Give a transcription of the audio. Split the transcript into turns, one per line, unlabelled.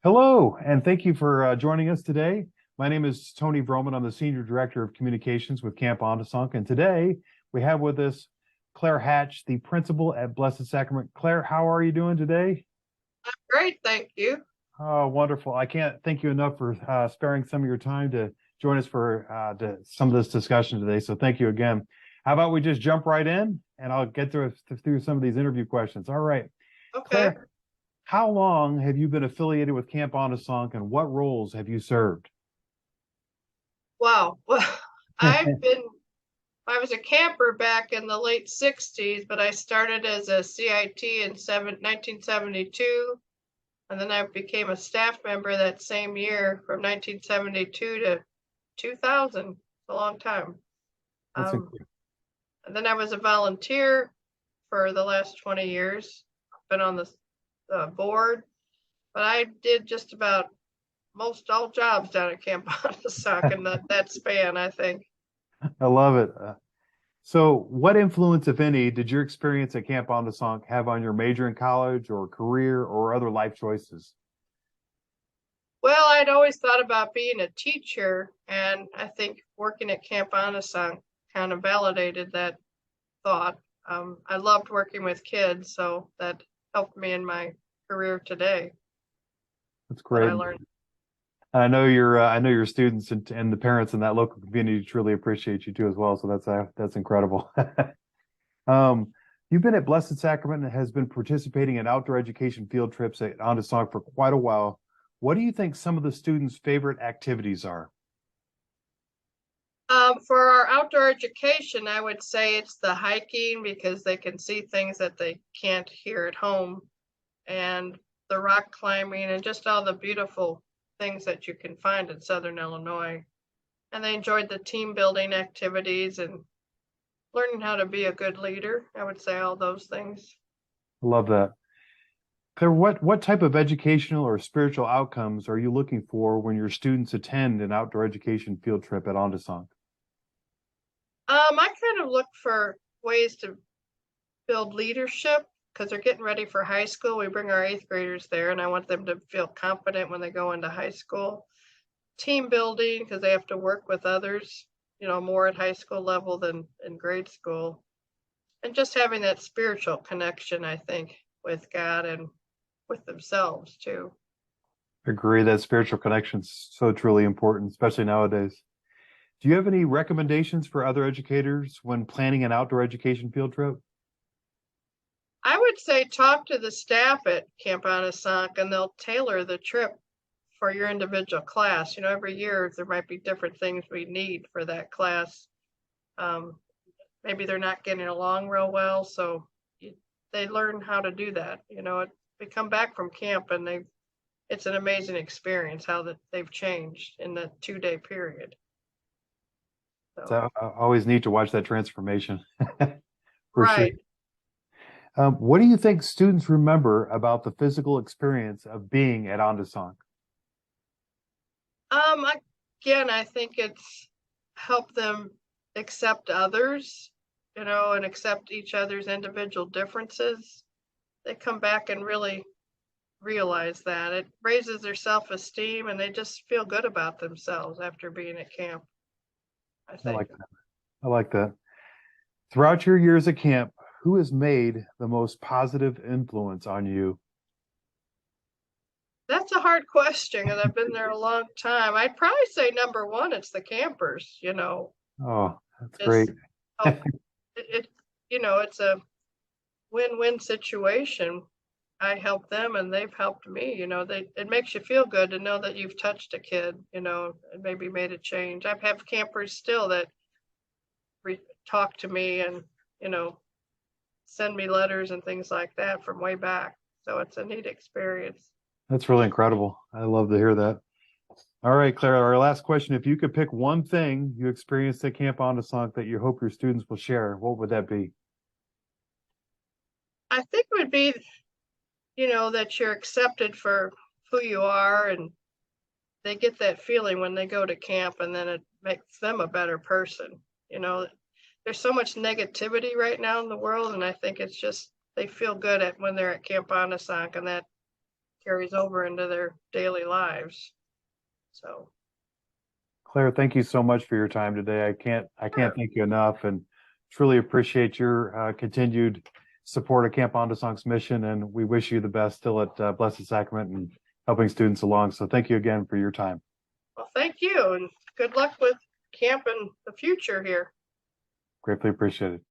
Hello, and thank you for joining us today. My name is Tony Vroman. I'm the Senior Director of Communications with Camp Ondasunk, and today we have with us Claire Hatch, the principal at Blessed Sacrament. Claire, how are you doing today?
Great, thank you.
Oh, wonderful. I can't thank you enough for sparing some of your time to join us for some of this discussion today. So thank you again. How about we just jump right in and I'll get through some of these interview questions. All right.
Okay.
Claire, how long have you been affiliated with Camp Ondasunk and what roles have you served?
Wow. Well, I was a camper back in the late 60s, but I started as a CIT in 1972, and then I became a staff member that same year from 1972 to 2000. A long time.
That's
Um, and then I was a volunteer for the last 20 years. Been on the board, but I did just about most all jobs down at Camp Ondasuk in that span, I think.
I love it. So, what influence, if any, did your experience at Camp Ondasunk have on your major in college or career or other life choices?
Well, I'd always thought about being a teacher, and I think working at Camp Ondasuk kind of validated that thought. I loved working with kids, so that helped me in my career today.
That's
That
great.
I learned.
I know your students and the parents in that local community truly appreciate you too as well. So that's incredible. um, you've been at Blessed Sacrament and has been participating in outdoor education field trips at Ondasunk for quite a while. What do you think some of the students' favorite activities are?
For our outdoor education, I would say it's the hiking because they can see things that they can't hear at home, and the rock climbing and just all the beautiful things that you can find in Southern Illinois. And they enjoyed the team building activities and learning how to be a good leader. I would say all those things.
Love that. Claire, what type of educational or spiritual outcomes are you looking for when your students attend an outdoor education field trip at Ondasunk?
I kind of look for ways to build leadership because they're getting ready for high school. We bring our eighth graders there, and I want them to feel confident when they go into high school. Team building because they have to work with others, more at high school level than in grade school. And just having that spiritual connection, I think, with God and with themselves too.
Agree that spiritual connection's so truly important, especially nowadays. Do you have any recommendations for other educators when planning an outdoor education field trip?
I would say talk to the staff at Camp Ondasunk and they'll tailor the trip for your individual class. Every year there might be different things we need for that class. Um, Maybe they're not getting along real well, so they learn how to do that. They come back from camp and it's an amazing experience how that they've changed in the 2-day period. So,
So I always need to watch that transformation for sure.
right.
What do you think students remember about the physical experience of being at Ondasunk?
Um, Again, I think it's helped them accept others, and accept each other's individual differences. They come back and really realize that it raises their self-esteem and they just feel good about themselves after being at camp, I
I
think.
like that. I like that. Throughout your years at camp, who has made the most positive influence on you?
That's a hard question because I've been there a long time. I'd probably say number one, it's the campers,
Oh, that's great.
just help it's a win-win situation. I help them and they've helped me. It makes you feel good to know that you've touched a kid, and maybe made a change. I have campers still that talk to me and, you know, send me letters and things like that from way back. So it's a neat experience.
That's really incredible. I love to hear that. All right, Claire, our last question. If you could pick one thing you experienced at Camp Ondasunk that you hope your students will share, what would that be?
I think it would be, that you're accepted for who you are, and they get that feeling when they go to camp, and then it makes them a better person. You know, there's so much negativity right now in the world, and I think it's just they feel good at when they're at Camp Ondasunk, and that carries over into their daily lives. So,
Claire, thank you so much for your time today. I can't
Sure.
thank you enough, and truly appreciate your continued support of Camp Ondasonk's mission. And we wish you the best still at Blessed Sacrament and helping students along. So thank you again for your time.
well, thank you, and good luck with camp in the future here.
Greatly appreciated.